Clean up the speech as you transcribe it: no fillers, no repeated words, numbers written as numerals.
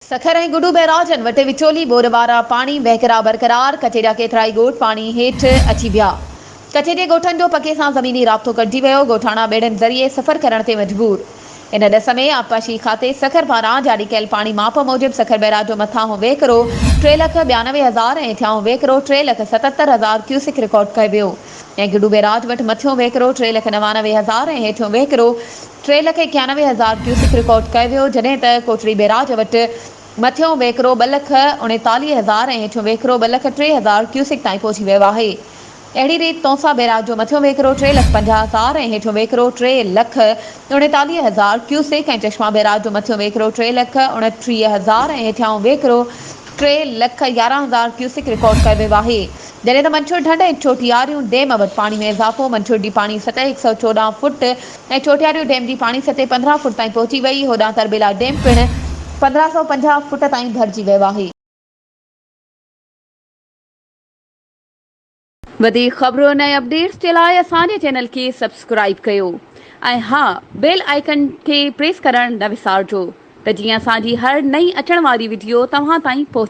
सखर ऐं गुडू बैराजनि वटि विचोली बोर वारा पाणी वहकिरा बरक़रार। कचे जा केतिराई ॻोठ पाणी हेठि अची विया। कचे जे ॻोठनि जो पके सां ज़मीनी राब्तो कटिजी वियो। ॻोठाणा ॿेड़ियुनि ज़रिए सफ़र करण ते मजबूर। इन ॾस में आबपाशी खाते सखर पारां जारी कयल पाणी माप मूजिबि सखर बैराज जो मथां वहिकिरो 3,92,000 ऐं हेठियां वहिकिरो 3,77,000 क्यूसिक रिकॉर्ड कयो वियो ऐं गुडू बैराज वटि मथियों वहिकिरो 3,99,000 ऐं हेठियों वहिकिरो 3,91,000 क्यूसिक रिकॉर्ड कयो वियो, जॾहिं त कोटड़ी बैराज वटि मथियों वहिकिरो 2,39,000 ऐं हेठियों वहिकिरो 2,03,000 क्यूसिक ताईं पहुची वियो आहे। अहिड़ी रीति तौसा बैराज जो मथियों वहिकिरो 3,50,000 ऐं हेठियों वहिकिरो 3,39,000 क्यूसिक ऐं चश्मा बैराज जो मथियों वहिकिरो 3,29,000 ऐं हेठियां वहिकिरो 3,11,000 क्यूसिक रिकॉर्ड कयो वियो आहे। जॾहिं त मंछूर ढंढ ऐं चोटियारियूं डैम वटि पाणी में इज़ाफ़ो। मंछूर जी पाणी सतह 114 फुट ऐं चोटियारियूं डैम जी पाणी सतह 15 फुट ताईं पहुची वई। होॾां तरबेला डैम पिणु 1550 फुट ताईं भरिजी वियो आहे। वधीक ख़बरुनि ऐं अपडेट्स जे लाइ असांजे चैनल खे सब्सक्राइब कयो ऐं हा, बेल आइकन खे प्रेस करणु न विसारिजो त जीअं असांजी हर नई अचण वारी वीडियो तव्हां ताईं पहुचे।